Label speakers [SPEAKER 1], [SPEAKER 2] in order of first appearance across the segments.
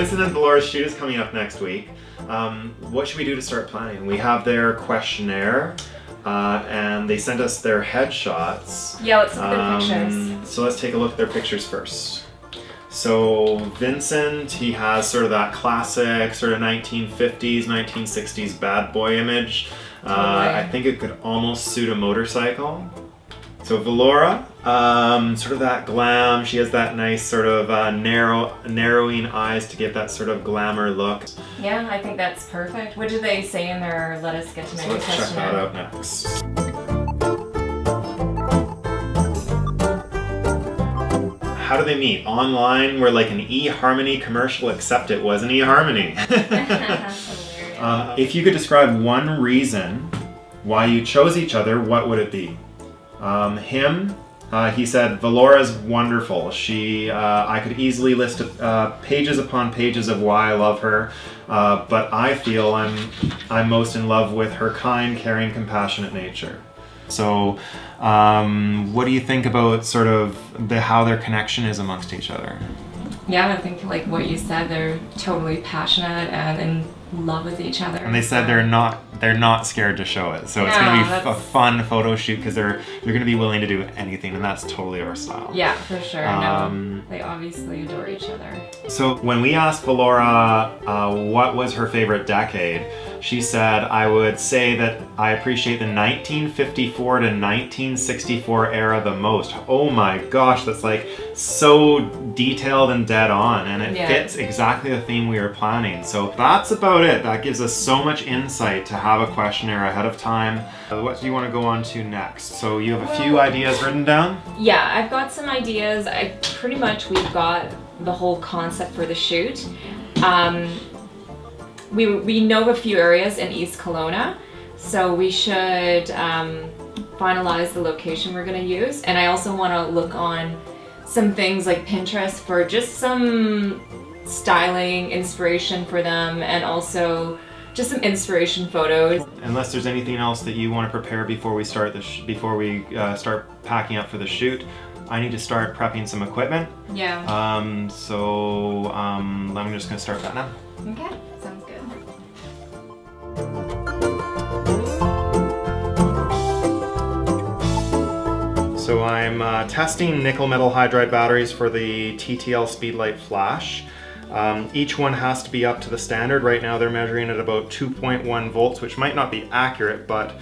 [SPEAKER 1] Vincent and Valora's shoot is coming up next week. What should we do to start planning? We have their questionnaire, and they sent us their headshots.
[SPEAKER 2] Yeah, let's look at their pictures.
[SPEAKER 1] So let's take a look at their pictures first. So Vincent, he has sort of that classic sort of 1950s, 1960s bad boy image. I think it could almost suit a motorcycle. So Valora, sort of that glam. She has that nice sort of narrowing eyes to give that sort of glamour look.
[SPEAKER 2] Yeah, I think that's perfect. What do they say in their Let Us Get to Know You
[SPEAKER 1] Let's check
[SPEAKER 2] questionnaire?
[SPEAKER 1] that out next. How do they meet? Online, we're like an eHarmony commercial, except it wasn't eHarmony. If you could describe one reason why you chose each other, what would it be? He said, Valora's wonderful. I could easily list pages upon pages of why I love her, but I feel I'm most in love with her kind, caring, compassionate nature. So, what do you think about sort of how their connection is amongst each other?
[SPEAKER 2] Yeah, I think like what you said, they're totally passionate and in love with each other.
[SPEAKER 1] And they said they're not scared to show it. So it's going to be a fun photo shoot because they're going to be willing to do anything, and that's totally our style.
[SPEAKER 2] Yeah, for sure. No, they obviously adore each other.
[SPEAKER 1] So when we asked Valora what was her favorite decade, she said, I would say that I appreciate the 1954 to 1964 era the most. Oh my gosh, that's like so detailed and dead on, and it fits exactly the theme we were planning. So that's about it. That gives us so much insight to have a questionnaire ahead of time. What do you want to go on to next? So you have a few ideas written down?
[SPEAKER 2] Yeah, I've got some ideas. We've got the whole concept for the shoot. We know of a few areas in East Kelowna, so we should finalize the location we're going to use. And I also want to look on some things like Pinterest for just some styling inspiration for them, and also just some inspiration photos. Unless there's anything else that you want to prepare before we start start packing up for the shoot, I need to start prepping some equipment. Yeah. I'm just going to start that now. Okay, sounds good.
[SPEAKER 1] So I'm testing nickel metal hydride batteries for the TTL Speedlight Flash. Each one has to be up to the standard. Right now they're measuring at about 2.1 volts, which might not be accurate, but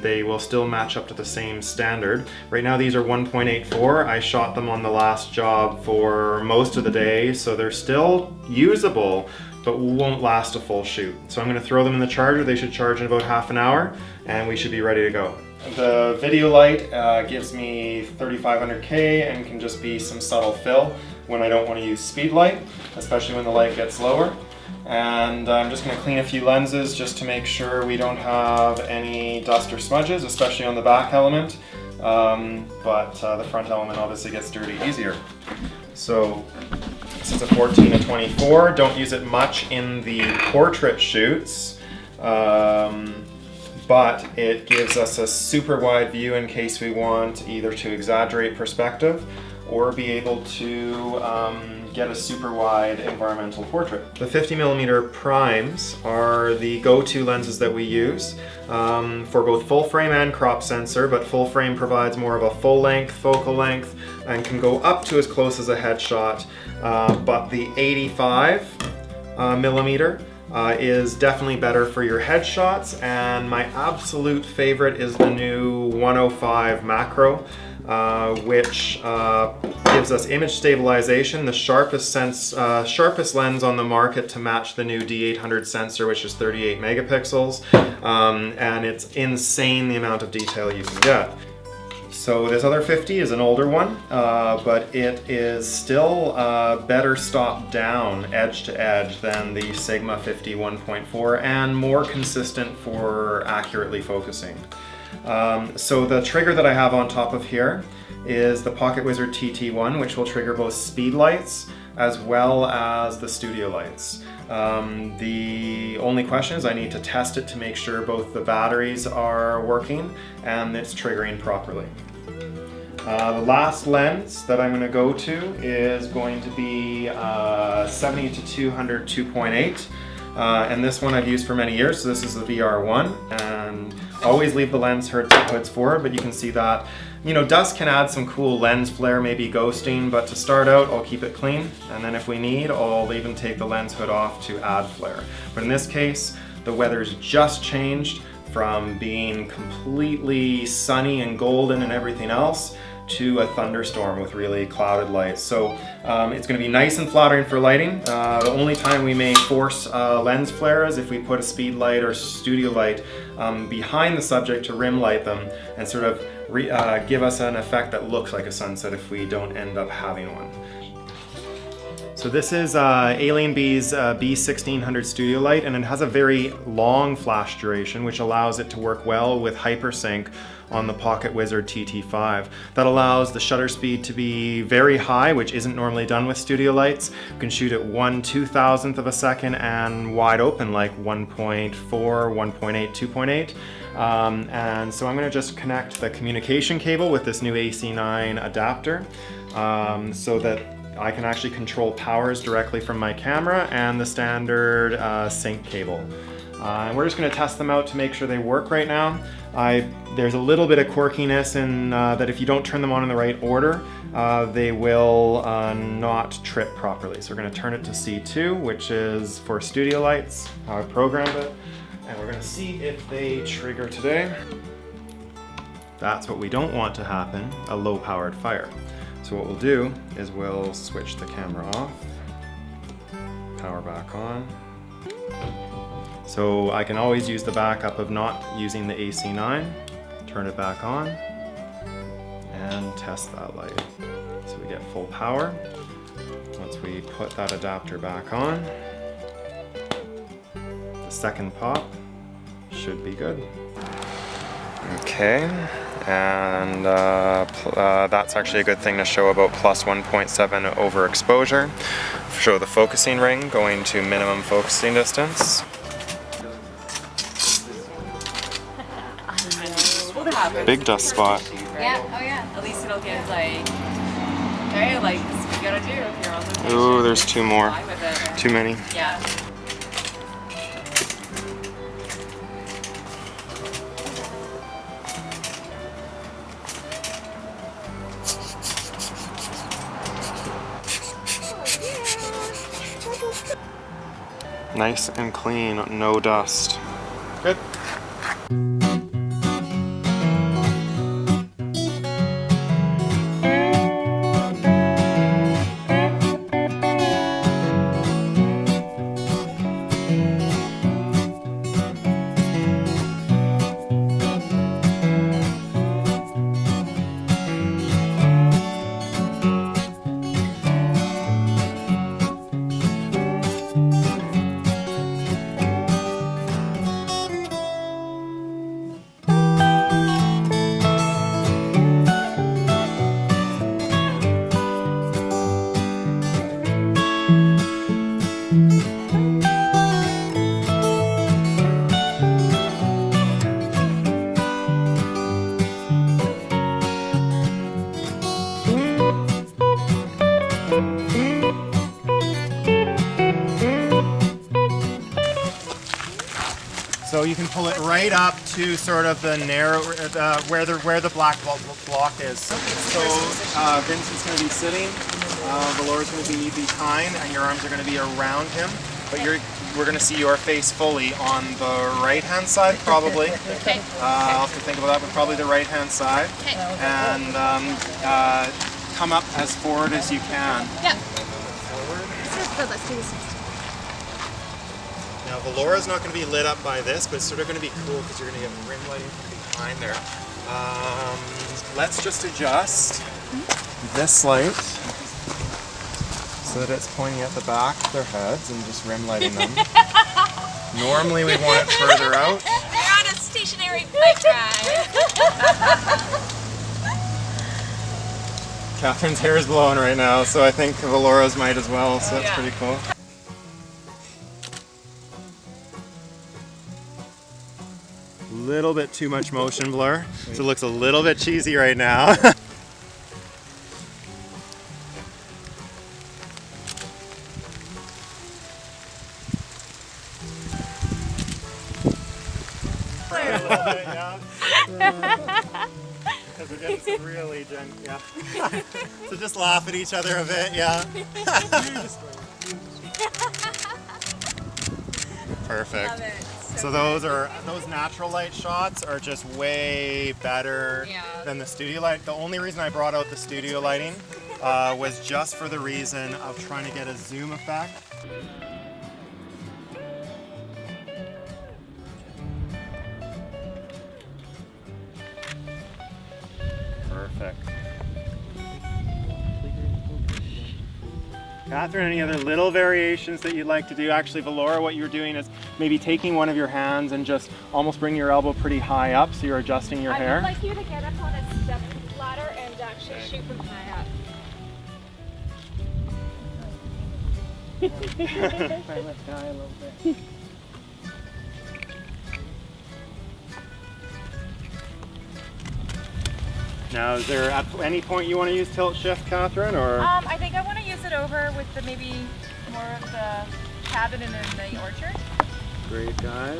[SPEAKER 1] they will still match up to the same standard. Right now these are 1.84. I shot them on the last job for most of the day, so they're still usable, but won't last a full shoot. So I'm going to throw them in the charger. They should charge in about half an hour, and we should be ready to go. The video light gives me 3500K and can just be some subtle fill when I don't want to use speed light, especially when the light gets lower. And I'm just going to clean a few lenses just to make sure we don't have any dust or smudges, especially on the back element. But the front element obviously gets dirty easier. So this is a 14 to 24. Don't use it much in the portrait shoots. But it gives us a super wide view in case we want either to exaggerate perspective or be able to get a super wide environmental portrait. The 50mm primes are the go-to lenses that we use for both full frame and crop sensor, but full frame provides more of a full length, focal length, and can go up to as close as a headshot, but the 85mm is definitely better for your headshots, and my absolute favorite is the new 105 macro, which gives us image stabilization, the sharpest lens on the market to match the new D800 sensor, which is 38 megapixels, and it's insane the amount of detail you can get. So this other 50 is an older one, but it is still better stopped down edge to edge than the Sigma 50 1.4 and more consistent for accurately focusing. So the trigger that I have on top of here is the Pocket Wizard TT1, which will trigger both speed lights as well as the studio lights. The only question is I need to test it to make sure both the batteries are working and it's triggering properly. The last lens that I'm going to go to is going to be 70 to 200 2.8. And this one I've used for many years, so this is the VR1. And always leave the lens hoods forward, but you can see that, you know, dust can add some cool lens flare, maybe ghosting, but to start out, I'll keep it clean. And then if we need, I'll even take the lens hood off to add flare. But in this case, the weather's just changed from being completely sunny and golden and everything else to a thunderstorm with really clouded lights. So it's going to be nice and flattering for lighting. The only time we may force lens flare is if we put a speed light or studio light behind the subject to rim light them and sort of give us an effect that looks like a sunset if we don't end up having one. So this is Alien Bee's B1600 studio light, and it has a very long flash duration, which allows it to work well with hypersync on the Pocket Wizard TT5. That allows the shutter speed to be very high, which isn't normally done with studio lights. You can shoot at 1/2000th of a second and wide open like 1.4, 1.8, 2.8. And so I'm going to just connect the communication cable with this new AC9 adapter so that I can actually control powers directly from my camera and the standard sync cable. And we're just going to test them out to make sure they work right now. There's a little bit of quirkiness in that if you don't turn them on in the right order, they will not trip properly. So we're going to turn it to C2, which is for studio lights, how I programmed it. And we're going to see if they trigger today. That's what we don't want to happen, a low-powered fire. So what we'll do is we'll switch the camera off, power back on. So I can always use the backup of not using the AC9, turn it back on, and test that light. So we get full power. Once we put that adapter back on, the second pop should be good. Okay, and that's actually a good thing to show about plus 1.7 overexposure. Show the focusing ring going to minimum focusing distance. Big dust spot.
[SPEAKER 3] Yeah, oh yeah. At least it'll give like, okay, like this is what you gotta do if you're on location.
[SPEAKER 1] Ooh, there's two more.
[SPEAKER 3] Fly with it.
[SPEAKER 1] Too many.
[SPEAKER 3] Yeah.
[SPEAKER 1] Nice and clean, no dust. Good. So you can pull it right up to sort of the narrow, where the black block is. So Vincent's going to be sitting, Valora's going to be behind, and your arms are going to be around him. But we're going to see your face fully on the right-hand side, probably.
[SPEAKER 3] Okay.
[SPEAKER 1] I'll have to think about that, but probably the right-hand side.
[SPEAKER 3] Okay.
[SPEAKER 1] And come up as forward as you can.
[SPEAKER 3] Yeah.
[SPEAKER 4] Good, let's do this.
[SPEAKER 1] Now Valora's not going to be lit up by this, but it's sort of going to be cool because you're going to get rim lighting from behind there. Let's just adjust this light so that it's pointing at the back of their heads and just rim lighting them. Normally we want it further out.
[SPEAKER 3] We're on a stationary bike ride.
[SPEAKER 1] Catherine's hair is blowing right now, so I think Valora's might as well, so that's
[SPEAKER 3] Yeah.
[SPEAKER 1] pretty cool. Little bit too much motion blur, so it looks a little bit cheesy right now. Because we're getting some really yeah. So just laugh at each other a bit, yeah. Perfect.
[SPEAKER 3] Love it.
[SPEAKER 1] So those natural light shots are just way better than the studio light. The only reason I brought out the studio lighting was just for the reason of trying to get a zoom effect. Perfect. Catherine, any other little variations that you'd like to do? Actually, Valora, what you're doing is maybe taking one of your hands and just almost bring your elbow pretty high up so you're adjusting your hair.
[SPEAKER 4] I would like you to get up on a step ladder and actually shoot from high up.
[SPEAKER 1] Let's die a little bit. Now, is there at any point you want to use tilt shift, Catherine, or?
[SPEAKER 3] I think I want to use it over with the maybe more of the cabin and then the orchard.
[SPEAKER 1] Great, guys.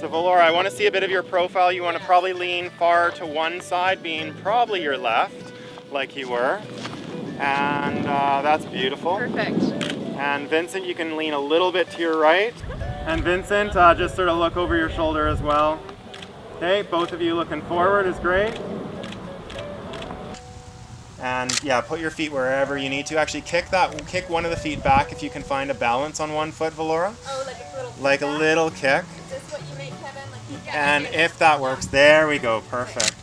[SPEAKER 1] So Valora, I want to see a bit of your profile. You want to probably lean far to one side, being probably your left, like you were. And that's beautiful.
[SPEAKER 3] Perfect.
[SPEAKER 1] And Vincent, you can lean a little bit to your right. And Vincent, just sort of look over your shoulder as well. Okay, both of you looking forward is great. And yeah, put your feet wherever you need to. Actually kick one of the feet back if you can find a balance on one foot, Valora.
[SPEAKER 3] Oh, like a little.
[SPEAKER 1] Like a little kick.
[SPEAKER 3] Is this what you make, Kevin? Like,
[SPEAKER 1] And if that works, there we go, perfect.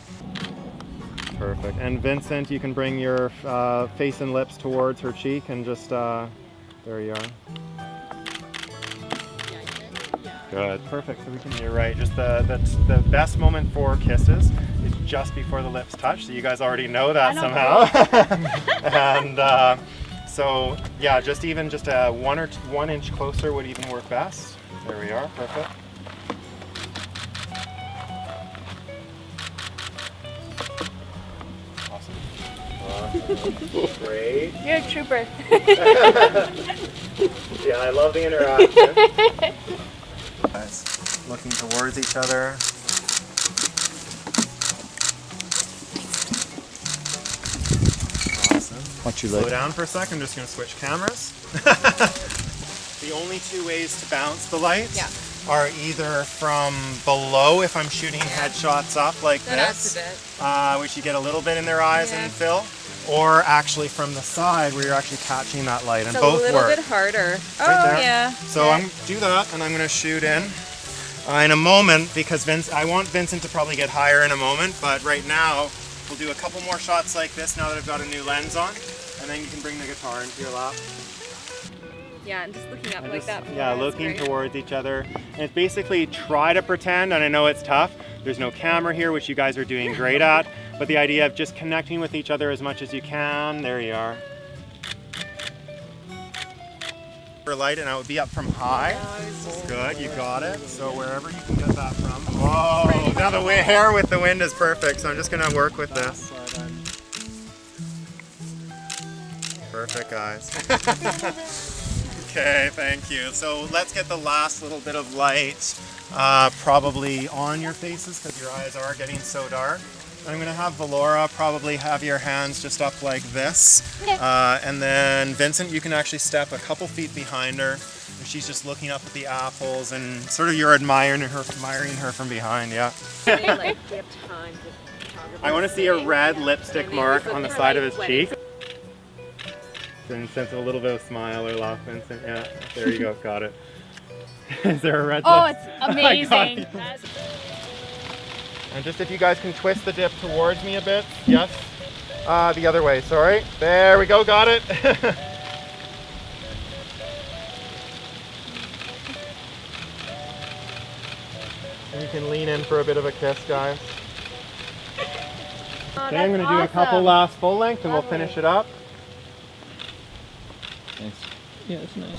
[SPEAKER 1] Perfect. And Vincent, you can bring your face and lips towards her cheek and just, there you are. Good, perfect. So we can, you're right, just the best moment for kisses is just before the lips touch, so you guys already know that somehow. And so, yeah, just 1 inch closer would even work best. There we are, perfect. Great.
[SPEAKER 3] You're a trooper.
[SPEAKER 1] Yeah, I love the interaction. Guys, looking towards each other. Awesome.
[SPEAKER 5] Watch your
[SPEAKER 1] Slow
[SPEAKER 5] leg.
[SPEAKER 1] down for a second. I'm just going to switch cameras. The only two ways to bounce the lights are either from below, if I'm shooting headshots up like
[SPEAKER 3] That
[SPEAKER 1] this,
[SPEAKER 3] adds a bit.
[SPEAKER 1] which you get a little bit in their eyes and fill, or actually from the side where you're actually catching that light, and
[SPEAKER 3] It's
[SPEAKER 1] both
[SPEAKER 3] a little
[SPEAKER 1] work.
[SPEAKER 3] bit harder.
[SPEAKER 1] Right there.
[SPEAKER 3] Oh yeah.
[SPEAKER 1] So I'm do that, and I'm going to shoot in a moment, because I want Vincent to probably get higher in a moment, but right now we'll do a couple more shots like this now that I've got a new lens on, and then you can bring the guitar into your lap.
[SPEAKER 3] Yeah, and just looking up
[SPEAKER 1] And
[SPEAKER 3] like
[SPEAKER 1] just,
[SPEAKER 3] that.
[SPEAKER 1] yeah,
[SPEAKER 3] That's
[SPEAKER 1] looking
[SPEAKER 3] great.
[SPEAKER 1] towards each other. And it's basically try to pretend, and I know it's tough, there's no camera here, which you guys are doing great at, but the idea of just connecting with each other as much as you can. There you are. For light, and I would be up from high. Good, you got it. So wherever you can get that from. Whoa, now the hair with the wind is perfect, so I'm just gonna work with this. Perfect, guys. Okay, thank you. So let's get the last little bit of light probably on your faces, because your eyes are getting so dark. I'm going to have Valora probably have your hands just up like this. And then Vincent, you can actually step a couple feet behind her. And she's just looking up at the apples, and sort of you're admiring her from behind, yeah. I want to see a red lipstick mark on the side of his cheek. Vincent, a little bit of smile or laugh, Vincent. Yeah, there you go, got it. Is there a red
[SPEAKER 4] Oh,
[SPEAKER 1] lip?
[SPEAKER 4] it's amazing.
[SPEAKER 1] And just if you guys can twist the dip towards me a bit. Yes. The other way, sorry. There we go, got it. And you can lean in for a bit of a kiss, guys. Okay, I'm going to do a couple last full length and we'll finish it up.
[SPEAKER 5] Thanks. Yeah, that's nice.